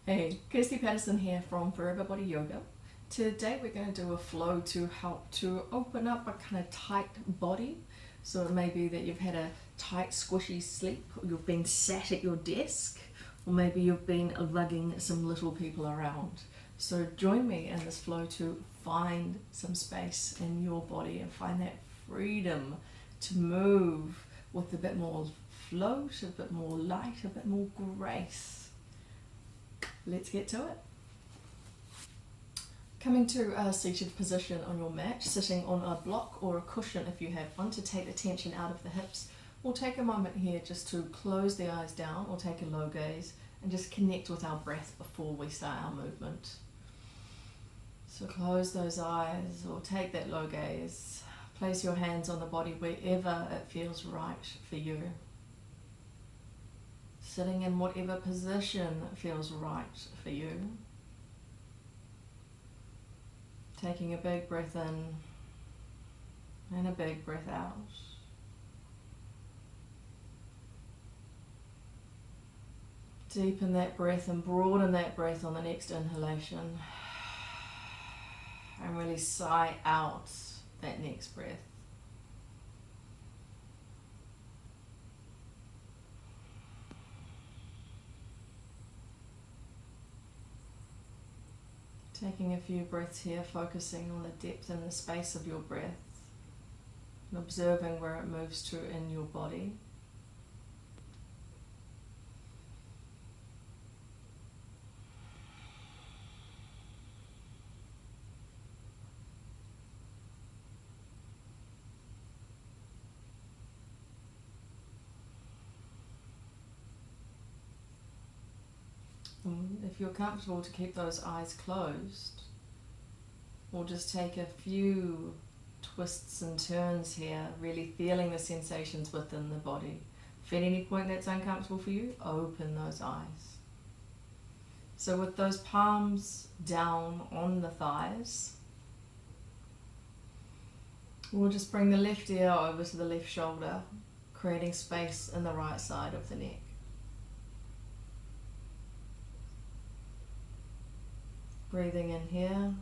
Hey, Kirsti Patterson here from Forever Body Yoga. Today we're going to do a flow to help to open up a kind of tight body. So it may be that you've had a tight, squishy sleep, or you've been sat at your desk, or maybe you've been lugging some little people around. So join me in this flow to find some space in your body and find that freedom to move with a bit more float, a bit more light, a bit more grace. Let's get to it. Coming to a seated position on your mat, sitting on a block or a cushion if you have one, to take the tension out of the hips. We'll take a moment here just to close the eyes down or take a low gaze and just connect with our breath before we start our movement. So close those eyes or take that low gaze. Place your hands on the body wherever it feels right for you. Sitting in whatever position feels right for you. Taking a big breath in and a big breath out. Deepen that breath and broaden that breath on the next inhalation. And really sigh out that next breath. Taking a few breaths here, focusing on the depth and the space of your breath and observing where it moves to in your body. If you're comfortable to keep those eyes closed, we'll just take a few twists and turns here, really feeling the sensations within the body. If at any point that's uncomfortable for you, open those eyes. So with those palms down on the thighs, we'll just bring the left ear over to the left shoulder, creating space in the right side of the neck. Breathing in here,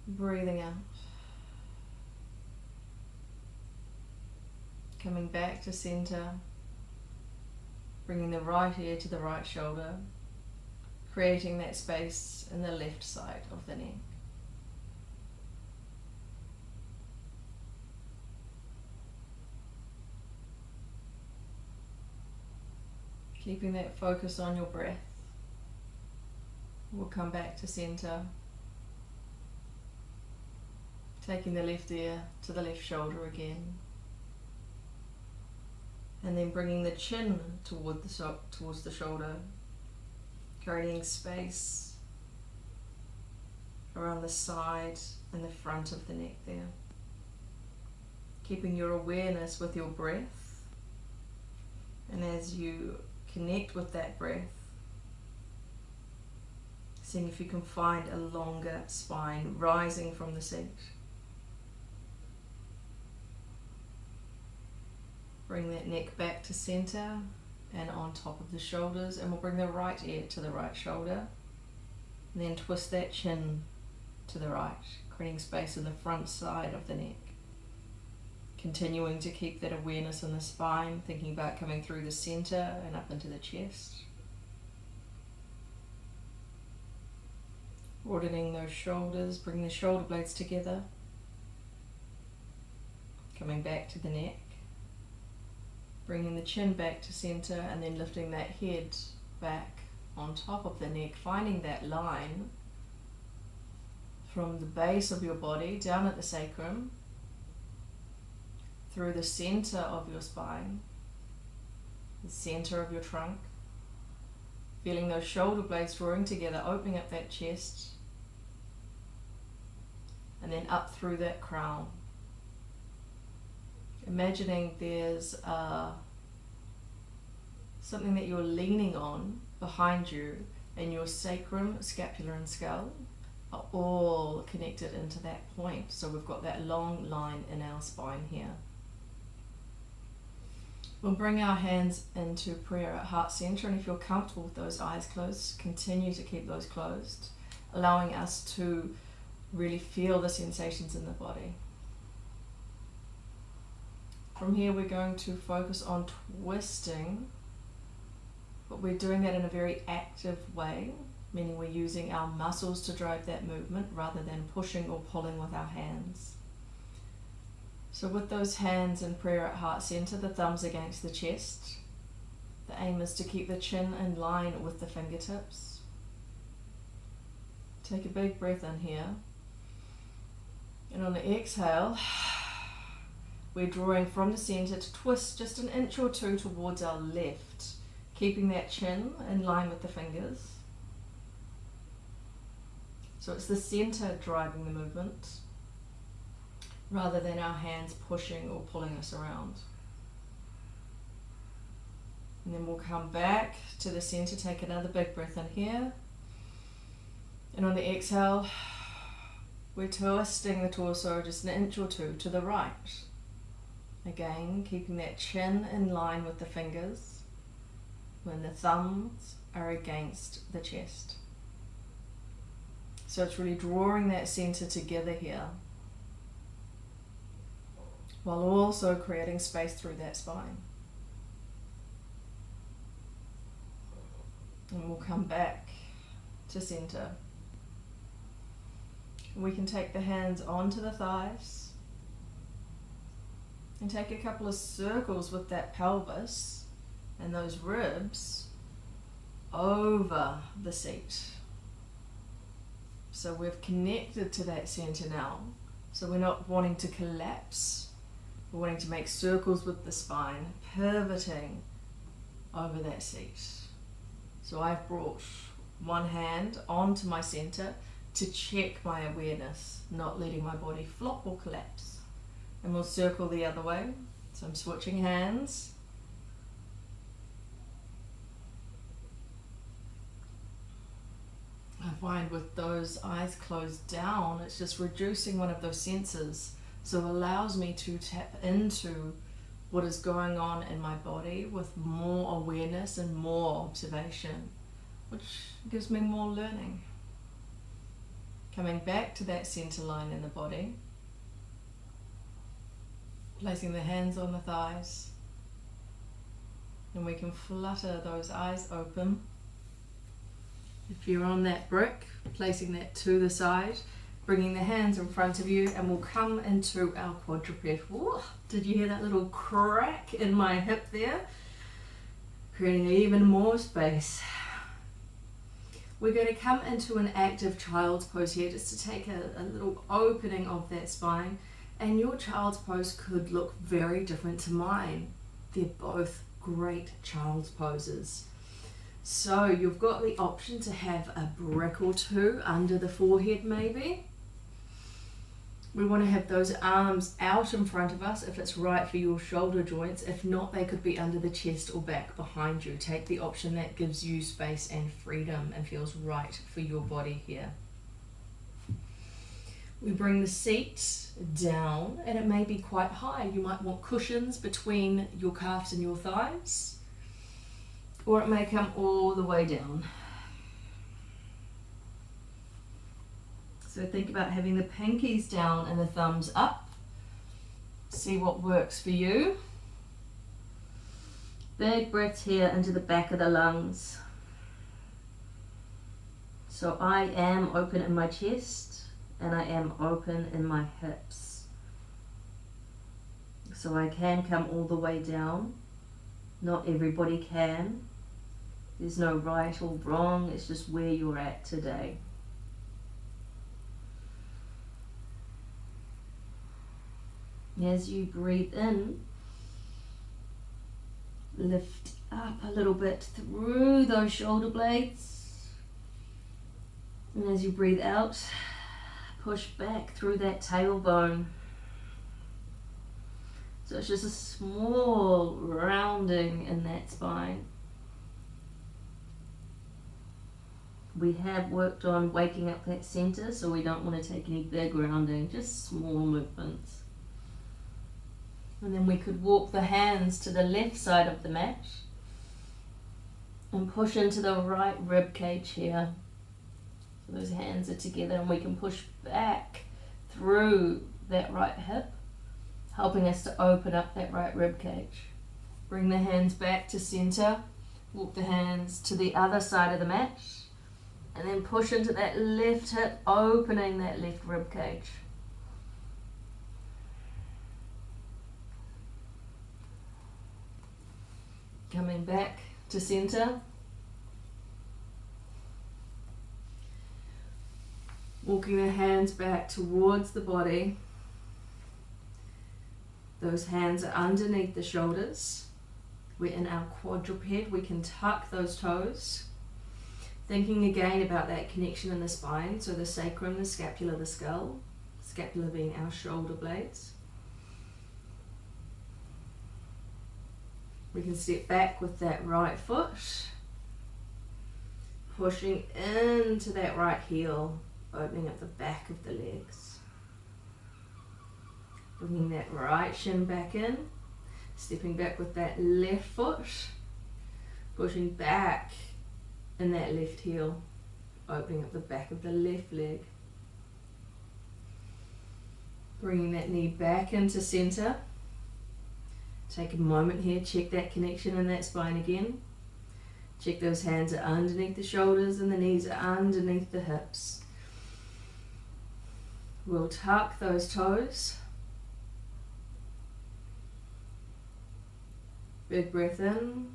breathing out, coming back to center, bringing the right ear to the right shoulder, creating that space in the left side of the neck. Keeping that focus on your breath. We'll come back to center, taking the left ear to the left shoulder again, and then bringing the chin towards the shoulder, creating space around the side and the front of the neck there. Keeping your awareness with your breath, and as you connect with that breath, seeing if you can find a longer spine rising from the seat. Bring that neck back to center and on top of the shoulders, and we'll bring the right ear to the right shoulder, and then twist that chin to the right, creating space in the front side of the neck. Continuing to keep that awareness in the spine, thinking about coming through the center and up into the chest. Broadening those shoulders, bring the shoulder blades together, coming back to the neck, bringing the chin back to center, and then lifting that head back on top of the neck, finding that line from the base of your body down at the sacrum, through the center of your spine, the center of your trunk. Feeling those shoulder blades drawing together, opening up that chest, and then up through that crown. Imagining there's something that you're leaning on behind you, and your sacrum, scapula and skull are all connected into that point. So we've got that long line in our spine here. We'll bring our hands into prayer at heart center, and if you're comfortable with those eyes closed, continue to keep those closed, allowing us to really feel the sensations in the body. From here we're going to focus on twisting, but we're doing that in a very active way, meaning we're using our muscles to drive that movement rather than pushing or pulling with our hands. So with those hands in prayer at heart center, the thumbs against the chest, the aim is to keep the chin in line with the fingertips. Take a big breath in here. And on the exhale, we're drawing from the center to twist just an inch or two towards our left, keeping that chin in line with the fingers. So it's the center driving the movement, rather than our hands pushing or pulling us around. And then we'll come back to the center, take another big breath in here. And on the exhale, we're twisting the torso just an inch or two to the right. Again, keeping that chin in line with the fingers when the thumbs are against the chest. So it's really drawing that center together here, while also creating space through that spine. And we'll come back to center. We can take the hands onto the thighs and take a couple of circles with that pelvis and those ribs over the seat. So we've connected to that center now. So we're not wanting to collapse. We're wanting to make circles with the spine, pivoting over that seat. So I've brought one hand onto my center to check my awareness, not letting my body flop or collapse. And we'll circle the other way. So I'm switching hands. I find with those eyes closed down, it's just reducing one of those senses. So it allows me to tap into what is going on in my body with more awareness and more observation, which gives me more learning. Coming back to that center line in the body, placing the hands on the thighs, and we can flutter those eyes open. If you're on that brick, placing that to the side, bringing the hands in front of you, and we'll come into our quadruped. Whoa, did you hear that little crack in my hip there? Creating even more space. We're going to come into an active child's pose here, just to take a little opening of that spine. And your child's pose could look very different to mine. They're both great child's poses. So you've got the option to have a brick or two under the forehead maybe. We want to have those arms out in front of us if it's right for your shoulder joints. If not, they could be under the chest or back behind you. Take the option that gives you space and freedom and feels right for your body here. We bring the seat down, and it may be quite high. You might want cushions between your calves and your thighs, or it may come all the way down. So think about having the pinkies down and the thumbs up. See what works for you. Big breaths here into the back of the lungs. So I am open in my chest and I am open in my hips. So I can come all the way down. Not everybody can. There's no right or wrong, it's just where you're at today. As you breathe in, lift up a little bit through those shoulder blades. And as you breathe out, push back through that tailbone. So it's just a small rounding in that spine. We have worked on waking up that center, so we don't want to take any big rounding, just small movements. And then we could walk the hands to the left side of the mat and push into the right rib cage here. So those hands are together and we can push back through that right hip, helping us to open up that right rib cage. Bring the hands back to center, walk the hands to the other side of the mat, and then push into that left hip, opening that left rib cage. Coming back to center. Walking the hands back towards the body. Those hands are underneath the shoulders. We're in our quadruped. We can tuck those toes. Thinking again about that connection in the spine. So the sacrum, the scapula, the skull. Scapula being our shoulder blades. We can step back with that right foot, pushing into that right heel, opening up the back of the legs. Bringing that right shin back in, stepping back with that left foot, pushing back in that left heel, opening up the back of the left leg. Bringing that knee back into center. Take a moment here, check that connection in that spine again. Check those hands are underneath the shoulders and the knees are underneath the hips. We'll tuck those toes. Big breath in.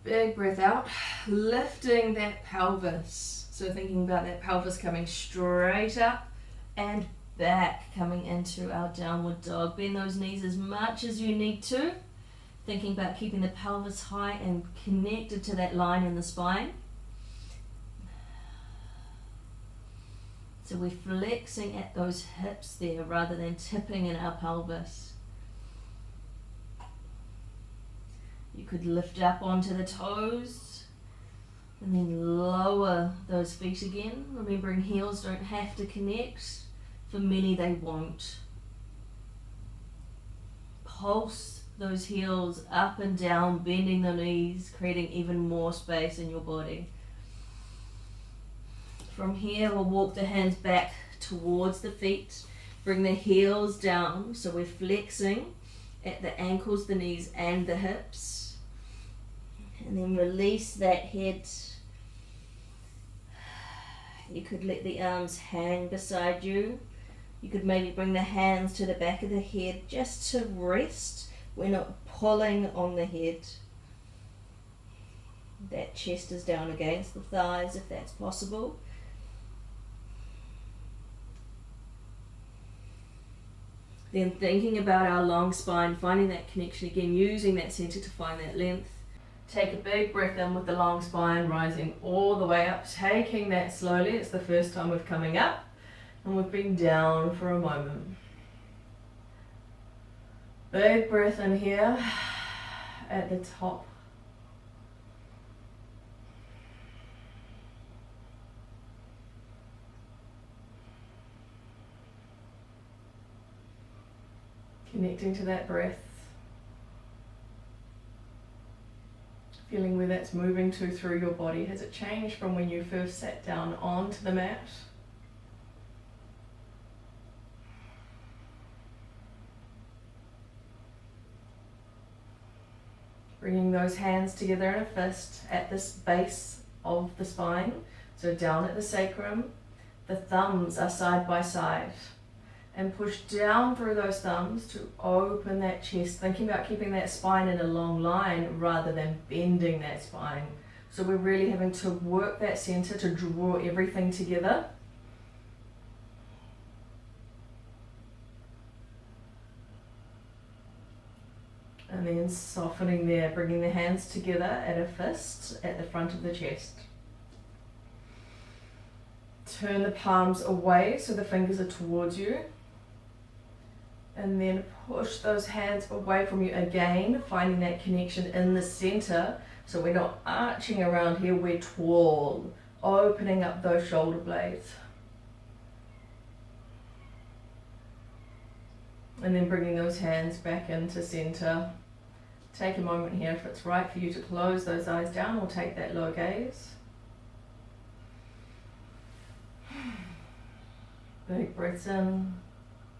Big breath out. Lifting that pelvis. So thinking about that pelvis coming straight up and back, coming into our downward dog. Bend those knees as much as you need to. Thinking about keeping the pelvis high and connected to that line in the spine. So we're flexing at those hips there rather than tipping in our pelvis. You could lift up onto the toes and then lower those feet again. Remembering heels don't have to connect. For many, they won't. Pulse those heels up and down, bending the knees, creating even more space in your body. From here, we'll walk the hands back towards the feet. Bring the heels down, so we're flexing at the ankles, the knees, and the hips. And then release that head. You could let the arms hang beside you. You could maybe bring the hands to the back of the head just to rest. We're not pulling on the head. That chest is down against the thighs if that's possible. Then thinking about our long spine, finding that connection again, using that center to find that length. Take a big breath in with the long spine, rising all the way up, taking that slowly. It's the first time we're coming up. And we've been down for a moment. Big breath in here at the top. Connecting to that breath. Feeling where that's moving to through your body. Has it changed from when you first sat down onto the mat? Bringing those hands together in a fist at this base of the spine. So down at the sacrum, the thumbs are side by side. And push down through those thumbs to open that chest. Thinking about keeping that spine in a long line rather than bending that spine. So we're really having to work that center to draw everything together. And then softening there, bringing the hands together at a fist at the front of the chest. Turn the palms away so the fingers are towards you. And then push those hands away from you again, finding that connection in the center. So we're not arching around here, we're tall, opening up those shoulder blades. And then bringing those hands back into center. Take a moment here if it's right for you to close those eyes down or take that low gaze. Big breaths in,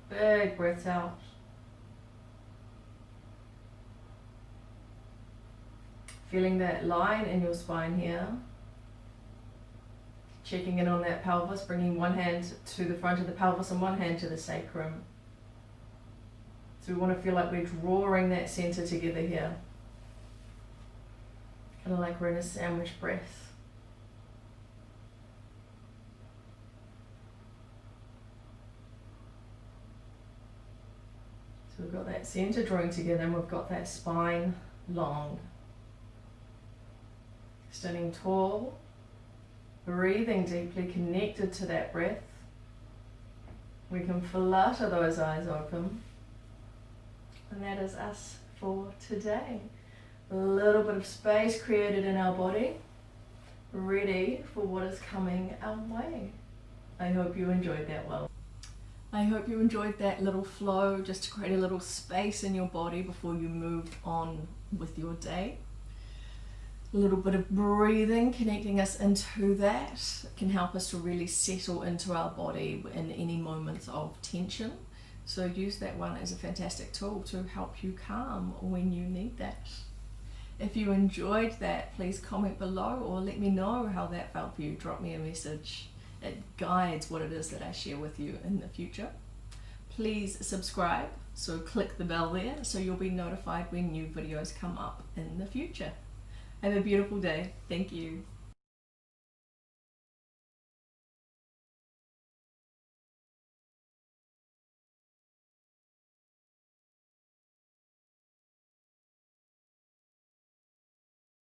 big breaths out. Feeling that line in your spine here. Checking in on that pelvis, bringing one hand to the front of the pelvis and one hand to the sacrum. So we want to feel like we're drawing that center together here. Kind of like we're in a sandwich breath. So we've got that center drawing together and we've got that spine long. Standing tall, breathing deeply, connected to that breath. We can flutter those eyes open. And that is us for today. A little bit of space created in our body, ready for what is coming our way. I hope you enjoyed that well. I hope you enjoyed that little flow, just to create a little space in your body before you move on with your day. A little bit of breathing, connecting us into that, can help us to really settle into our body in any moments of tension. So use that one as a fantastic tool to help you calm when you need that. If you enjoyed that, please comment below or let me know how that felt for you. Drop me a message. It guides what it is that I share with you in the future. Please subscribe, so click the bell there so you'll be notified when new videos come up in the future. Have a beautiful day. Thank you.